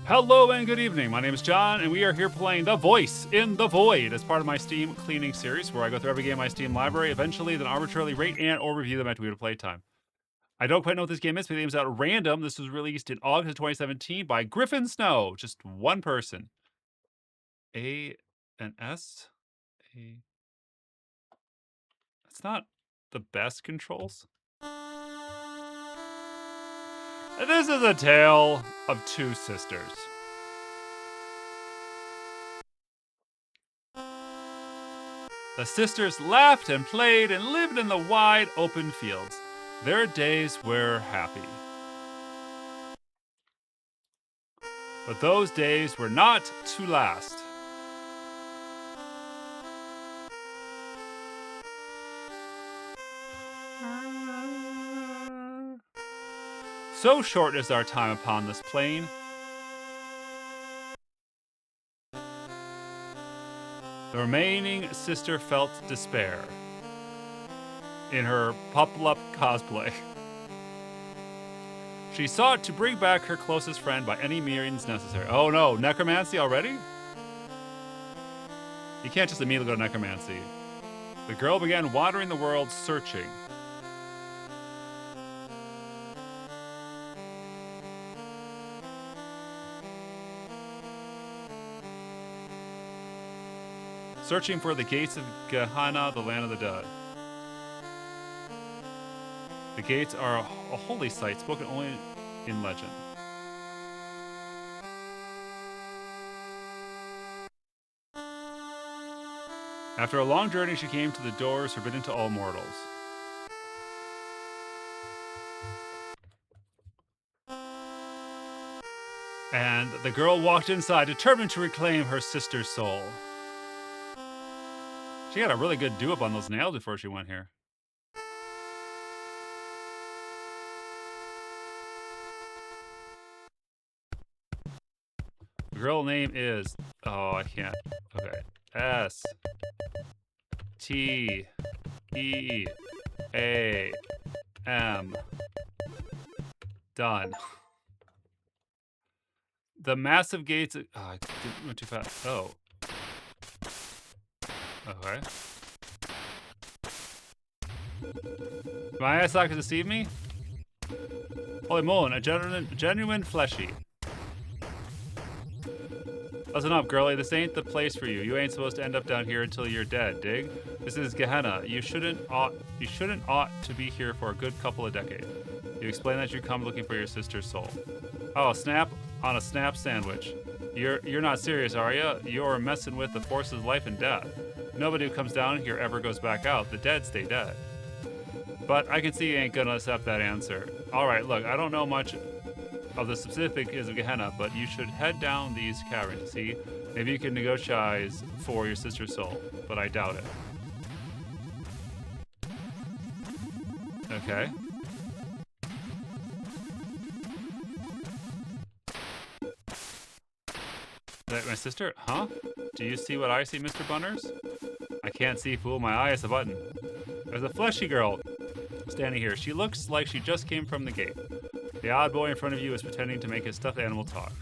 Hello and good evening. My name is John, and we are here playing The Voice in the Void as part of my Steam cleaning series, where I go through every game in my Steam library, eventually then arbitrarily rate and or review them after we have playtime. I don't quite know what this game is, but the game's out at random. This was released in August of 2017 by Griffin Snow. Just one person. A and S? A. That's not the best controls. This is a tale of two sisters. The sisters laughed and played and lived in the wide open fields. Their days were happy. But those days were not to last. So short is our time upon this plain. The remaining sister felt despair in her Pop-Up cosplay. She sought to bring back her closest friend by any means necessary. Oh no, necromancy already? You can't just immediately go to necromancy. The girl began wandering the world searching. Searching for the gates of Gehenna, the land of the dead. The gates are a holy site spoken only in legend. After a long journey, she came to the doors forbidden to all mortals. And the girl walked inside, determined to reclaim her sister's soul. She got a really good do-up on those nails before she went here. The girl name is... Oh, I can't. Okay. S. T. E. A. M. Done. The massive gates... Oh, I went too fast. Oh. Okay. My eyes not to deceive me? Holy moly, a genuine fleshy. Listen up, girlie. This ain't the place for you. You ain't supposed to end up down here until you're dead, dig? This is Gehenna. You shouldn't ought to be here for a good couple of decades. You explain that you come looking for your sister's soul. Oh, snap on a snap sandwich. You're not serious, are you? You're messing with the forces of life and death. Nobody who comes down here ever goes back out. The dead stay dead. But I can see you ain't gonna accept that answer. Alright, look, I don't know much of the specifics of Gehenna, but you should head down these caverns, see? Maybe you can negotiate for your sister's soul, but I doubt it. Okay. That my sister? Huh? Do you see what I see, Mr. Bunners? I can't see, fool. My eye is a button. There's a fleshy girl standing here. She looks like she just came from the gate. The odd boy in front of you is pretending to make his stuffed animal talk.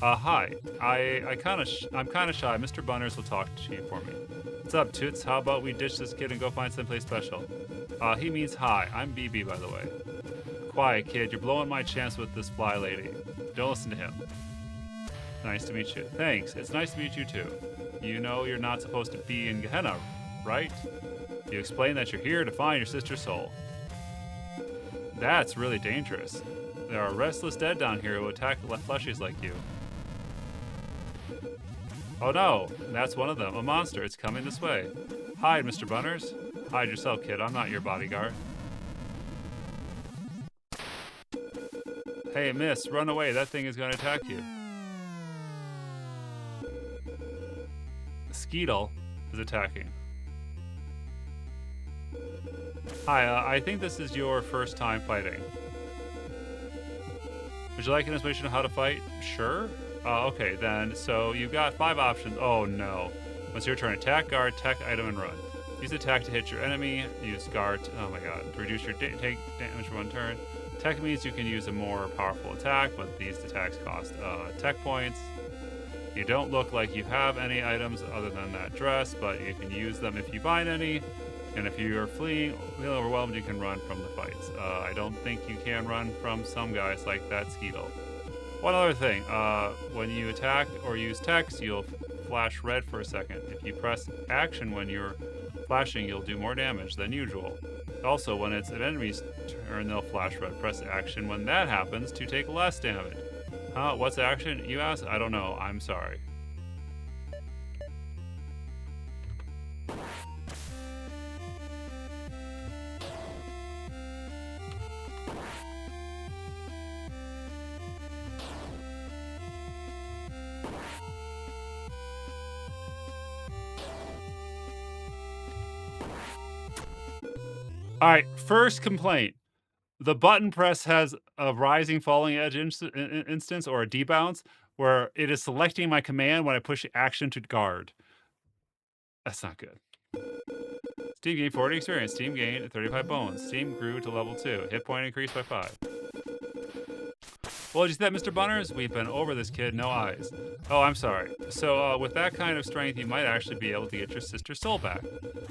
Hi. I'm kind of shy. Mr. Bunners will talk to you for me. What's up, Toots? How about we ditch this kid and go find someplace special? He means hi. I'm BB, by the way. Quiet, kid. You're blowing my chance with this fly lady. Don't listen to him. Nice to meet you. Thanks. It's nice to meet you, too. You know you're not supposed to be in Gehenna, right? You explain that you're here to find your sister's soul. That's really dangerous. There are restless dead down here who attack fleshies like you. Oh no, that's one of them. A monster. It's coming this way. Hide, Mr. Bunners. Hide yourself, kid. I'm not your bodyguard. Hey, miss, run away. That thing is going to attack you. Skeetle is attacking. Hi, I think this is your first time fighting. Would you like an explanation of how to fight? Sure. Okay, then. So you've got 5 options. Oh no. Once your turn, attack, guard, tech, item, and run. Use attack to hit your enemy. Use guard. Oh my god. To reduce your take damage for 1 turn. Tech means you can use a more powerful attack, but these attacks cost tech points. You don't look like you have any items other than that dress, but you can use them if you find any. And if you are feeling overwhelmed, you can run from the fights. I don't think you can run from some guys like that Skeetle. One other thing, when you attack or use text, you'll flash red for a second. If you press action when you're flashing, you'll do more damage than usual. Also, when it's an enemy's turn, they'll flash red. Press action when that happens to take less damage. Huh? What's action, you ask? I don't know. I'm sorry. All right, first complaint. The button press has a rising falling edge instance or a debounce where it is selecting my command when I push action to guard. That's not good. Steam gained 40 experience. Steam gained 35 bones. Steam grew to level 2. Hit point increased by 5. Well, did you see that, Mr. Bunners? We've been over this kid, no eyes. Oh, I'm sorry. So, with that kind of strength, you might actually be able to get your sister's soul back.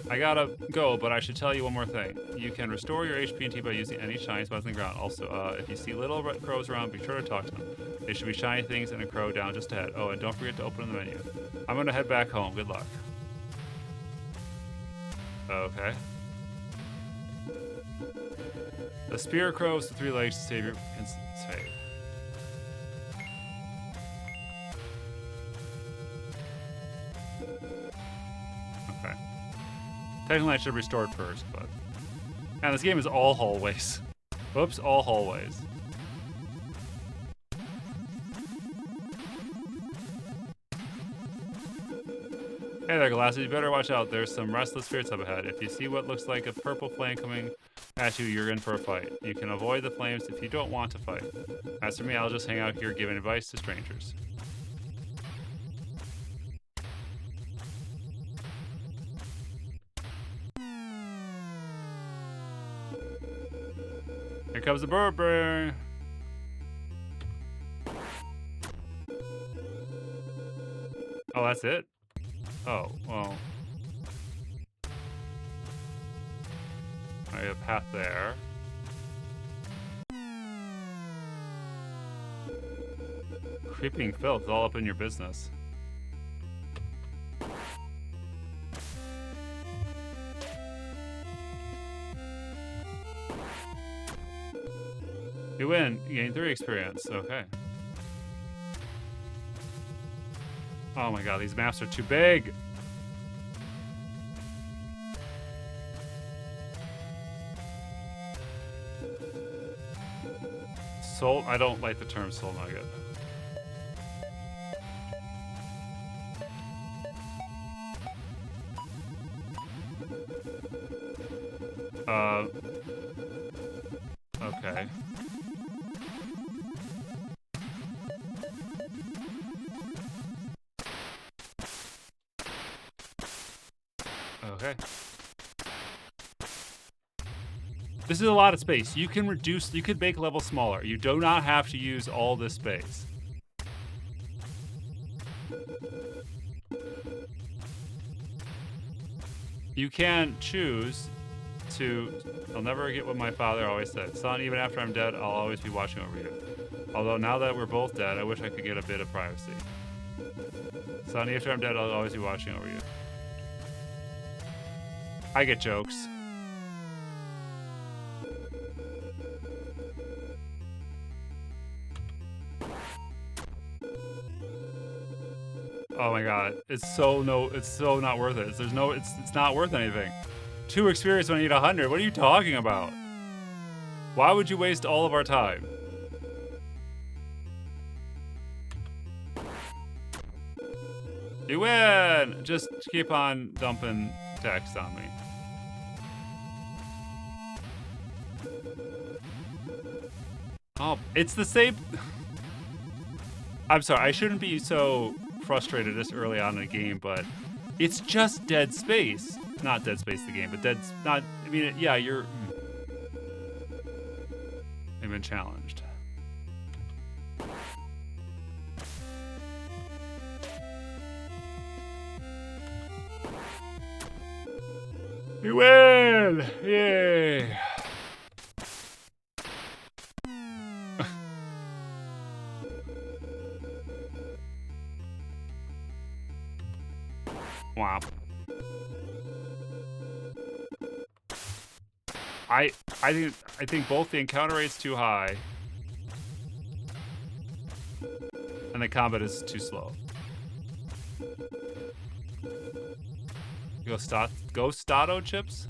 I gotta go, but I should tell you one more thing. You can restore your HP and T by using any shiny spots on the ground. Also, if you see little red crows around, be sure to talk to them. They should be shiny things and a crow down just ahead. Oh, and don't forget to open the menu. I'm gonna head back home. Good luck. Okay. The spear crows, the 3 legs to save your instant save. Okay. Technically, I should have restored first, but... Man, this game is all hallways. Oops, all hallways. Hey there, Glasses. You better watch out. There's some restless spirits up ahead. If you see what looks like a purple flame coming at you, you're in for a fight. You can avoid the flames if you don't want to fight. As for me, I'll just hang out here giving advice to strangers. Here comes the Burberry. Oh, that's it? Oh, well. I have a path there. Creeping filth all up in your business. You win. You gain 3 experience. Okay. Oh my god, these maps are too big. Soul, I don't like the term soul nugget. Okay. Okay. This is a lot of space. You can reduce, you could make level smaller. You do not have to use all this space. You can choose to, I'll never forget what my father always said. Son, even after I'm dead, I'll always be watching over you. Although now that we're both dead, I wish I could get a bit of privacy. Son, after I'm dead, I'll always be watching over you. I get jokes. Oh my god, it's so not worth it. It's not worth anything. 2 experience when I need 100. What are you talking about? Why would you waste all of our time? You win! Just keep on dumping text on me. Oh, it's the same. I'm sorry, I shouldn't be so frustrated this early on in the game, but it's just Dead Space. Not Dead Space the game, but I mean, yeah, you're... They've been challenged. We win! Yay! Wow. I think both the encounter rate's too high and the combat is too slow. Go Stato chips?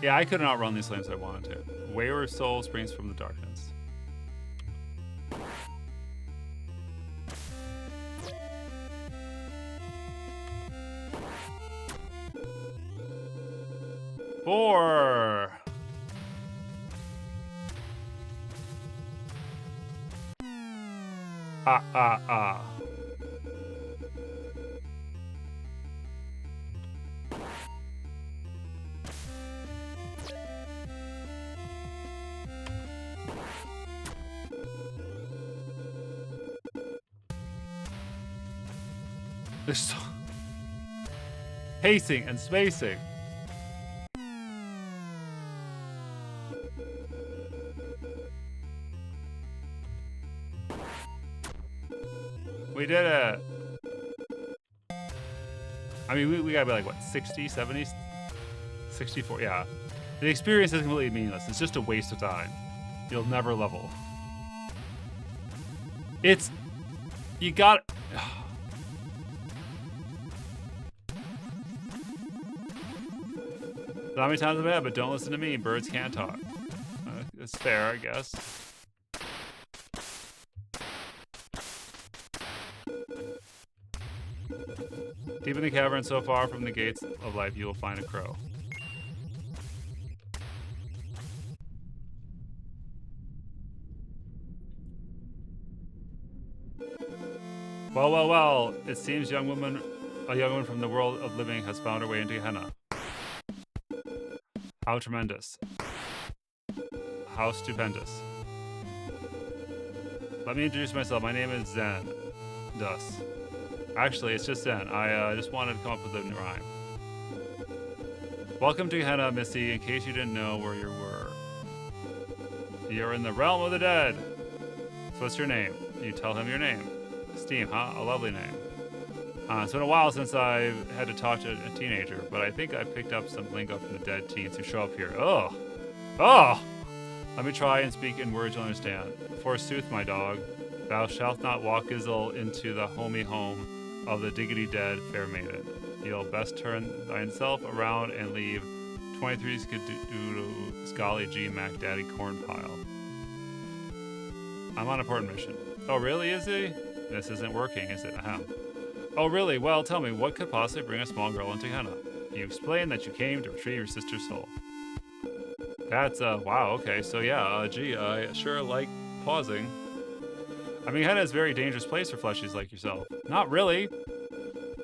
Yeah, I couldn't outrun these flames if I wanted to. Wayward soul springs from the darkness. Four. Ah. There's so... pacing and spacing. We did it. I mean, we gotta be like, what, 60, 70, 64? Yeah. The experience is completely meaningless. It's just a waste of time. You'll never level. It's... You got... Not many times I've had, but don't listen to me. Birds can't talk. It's fair, I guess. Deep in the cavern, so far from the gates of life, you will find a crow. Well. It seems a young woman from the world of living has found her way into Gehenna. How tremendous. How stupendous. Let me introduce myself. My name is Zen. Dus. Actually, it's just Zen. I just wanted to come up with a rhyme. Welcome to Gehenna, Missy, in case you didn't know where you were. You're in the realm of the dead. So what's your name? You tell him your name. Steam, huh? A lovely name. It's been a while since I've had to talk to a teenager, but I think I picked up some lingo from the dead teens who show up here. Oh! Let me try and speak in words you'll understand. Forsooth, my dog, thou shalt not walk Gizzle into the homey home of the diggity dead fair maiden. You'll best turn thyself around and leave 23 Skadoodle Scully G Mac Daddy Corn Pile. I'm on an important mission. Oh, really, is he? This isn't working, is it? Ahem. Oh, really? Well, tell me, what could possibly bring a small girl into Gehenna? You explained that you came to retrieve your sister's soul. That's, wow, okay, so yeah, gee, I sure like pausing. I mean, Gehenna is a very dangerous place for fleshies like yourself. Not really.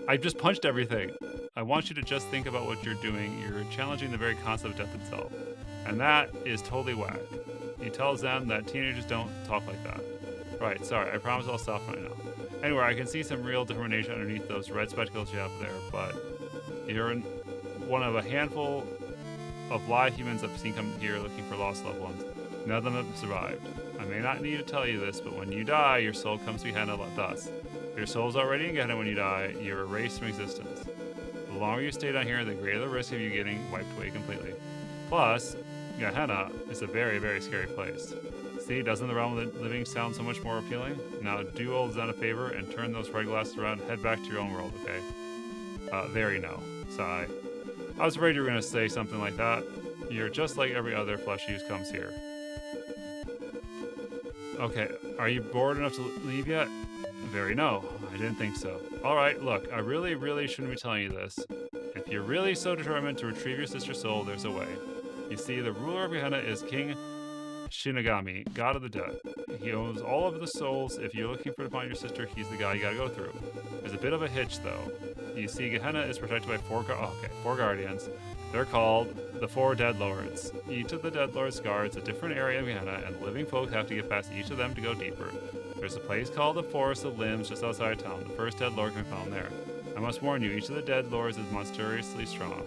I just punched everything. I want you to just think about what you're doing. You're challenging the very concept of death itself. And that is totally whack. He tells them that teenagers don't talk like that. Right, sorry, I promise I'll stop right now. Anyway, I can see some real determination underneath those red spectacles you have there, but you're one of a handful of live humans I've seen come here looking for lost loved ones. None of them have survived. I may not need to tell you this, but when you die, your soul comes to Gehenna thus. If your soul's already in Gehenna when you die, you're erased from existence. The longer you stay down here, the greater the risk of you getting wiped away completely. Plus, Gehenna is a very, very scary place. See, doesn't the realm of the living sound so much more appealing? Now do old Zen a favor and turn those red glasses around and head back to your own world, okay? Very no. Sigh. I was afraid you were going to say something like that. You're just like every other fleshy who comes here. Okay, are you bored enough to leave yet? Very no. I didn't think so. Alright, look, I really shouldn't be telling you this. If you're really so determined to retrieve your sister's soul, there's a way. You see, the ruler of Gehenna is King Shinigami, god of the dead. He owns all of the souls. If you're looking to find your sister, he's the guy you gotta go through. There's a bit of a hitch, though. You see, Gehenna is protected by four guardians. They're called the Four Dead Lords. Each of the Dead Lords guards a different area of Gehenna, and living folk have to get past each of them to go deeper. There's a place called the Forest of Limbs just outside of town. The first Dead Lord can be found there. I must warn you, each of the Dead Lords is monstrously strong.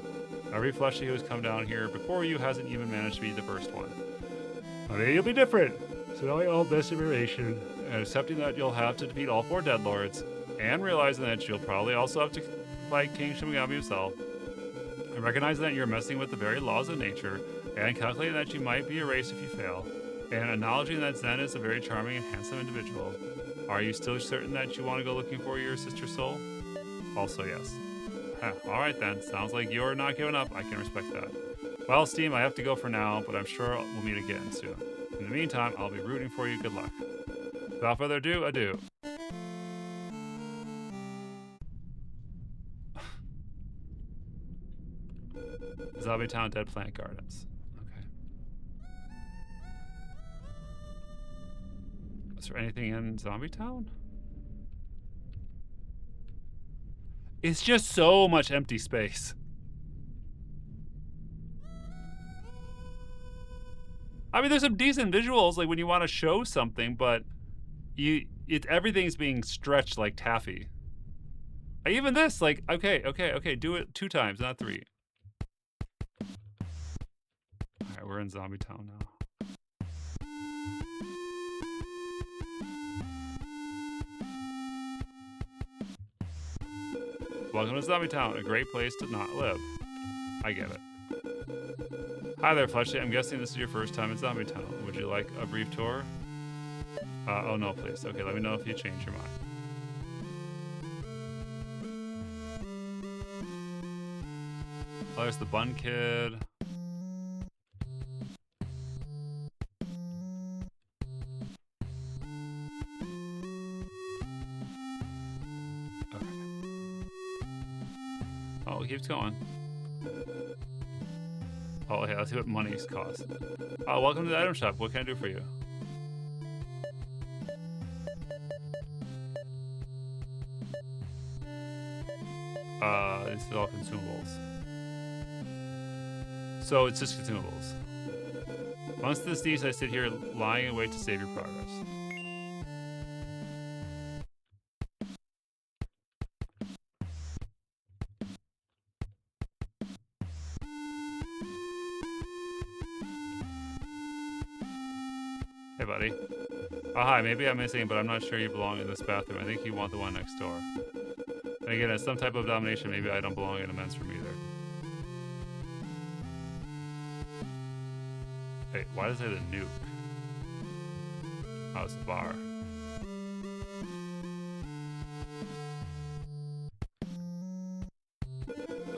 Every fleshy who has come down here before you hasn't even managed to be the first one. Maybe you'll be different. So knowing all this information, and accepting that you'll have to defeat all four Dead Lords, and realizing that you'll probably also have to fight King Shimigami himself, and recognizing that you're messing with the very laws of nature, and calculating that you might be erased if you fail, and acknowledging that Zen is a very charming and handsome individual, are you still certain that you want to go looking for your sister soul? Also, yes. Alright then, sounds like you're not giving up. I can respect that. Well, Steam, I have to go for now, but I'm sure we'll meet again soon. In the meantime, I'll be rooting for you. Good luck. Without further ado, adieu. Zombie Town Dead Plant Gardens. Okay. Is there anything in Zombie Town? It's just so much empty space. I mean, there's some decent visuals, like when you want to show something, but everything's being stretched like taffy. Even this, like, okay, do it 2 times, not 3. Alright, we're in Zombie Town now. Welcome to Zombie Town, a great place to not live. I get it. Hi there, Fleshy. I'm guessing this is your first time in Zombie Town. Would you like a brief tour? Oh no, please. Okay, let me know if you change your mind. Oh, there's the Bun Kid. Okay. Oh, it keeps going. Oh, yeah, let's see what money's cost. Welcome to the item shop. What can I do for you? These are all consumables. So it's just consumables. Amongst the thieves, I sit here lying in wait to save your progress. Hey, buddy. Oh, hi, maybe I'm missing, but I'm not sure you belong in this bathroom. I think you want the one next door. And again, as some type of domination, maybe I don't belong in a men's room either. Hey, why does it say the nuke? Oh, it's the bar.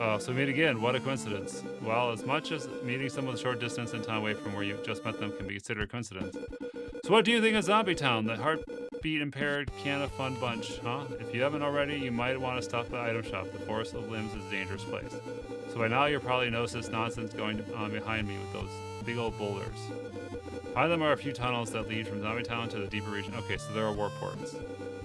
Oh, so meet again. What a coincidence. Well, as much as meeting someone a short distance in time away from where you just met them can be considered a coincidence. So what do you think of Zombie Town? The heartbeat impaired can of fun bunch, huh? If you haven't already, you might want to stop at the item shop. The Forest of Limbs is a dangerous place. So by now you're probably noticed this nonsense going on behind me with those big old boulders. Behind them are a few tunnels that lead from Zombie Town to the deeper region. Okay, so there are warp portals.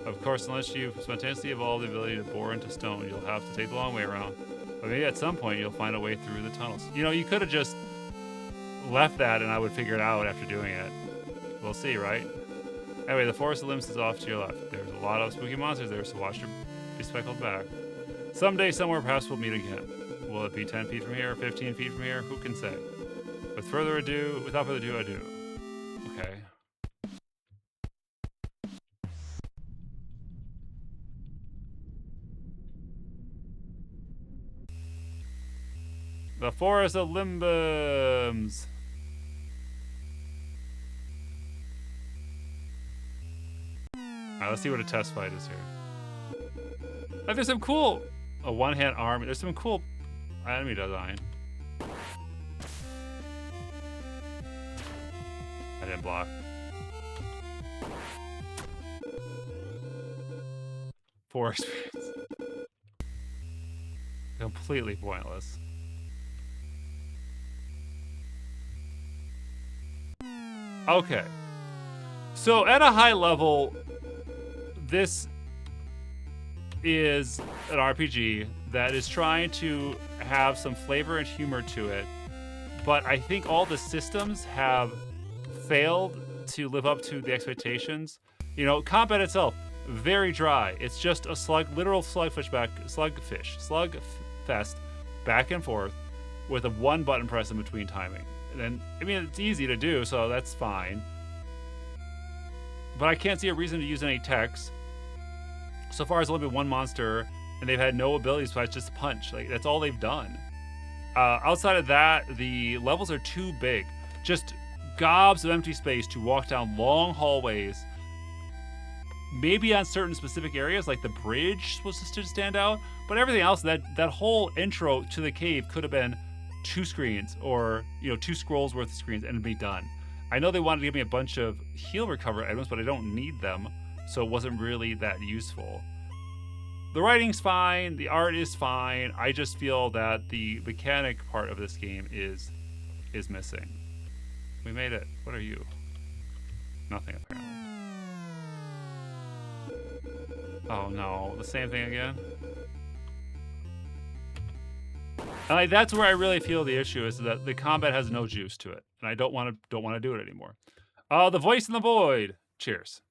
Of course, unless you've spontaneously evolved the ability to bore into stone, you'll have to take the long way around. But maybe at some point you'll find a way through the tunnels. You know, you could have just left that and I would figure it out after doing it. We'll see, right? Anyway, the Forest of Limbs is off to your left. There's a lot of spooky monsters there, so watch your bespectacled back. Someday, somewhere, perhaps we'll meet again. Will it be 10 feet from here or 15 feet from here? Who can say? Without further ado, adieu. Okay. The Forest of Limbs. Alright, let's see what a test fight is here. Like, there's some cool... A one-hand arm. There's some cool enemy design. I didn't block. Four experience. Completely pointless. Okay. So at a high level, this is an RPG that is trying to have some flavor and humor to it. But I think all the systems have failed to live up to the expectations. You know, combat itself, very dry. It's just a literal slug fest, back and forth, with a one button press in between timing. And I mean, it's easy to do, so that's fine. But I can't see a reason to use any techs. So far, it's only been one monster, and they've had no abilities besides just punch. Like, that's all they've done. Outside of that, the levels are too big. Just gobs of empty space to walk down long hallways. Maybe on certain specific areas, like the bridge was just to stand out, but everything else, that whole intro to the cave could have been 2 screens, or 2 scrolls worth of screens, and be done. I know they wanted to give me a bunch of heal recover items, but I don't need them, so it wasn't really that useful. The writing's fine, the art is fine. I just feel that the mechanic part of this game is missing. We made it. What are you? Nothing, apparently. Oh no, the same thing again? And that's where I really feel the issue is that the combat has no juice to it, and I don't want to do it anymore. The voice in the void. Cheers.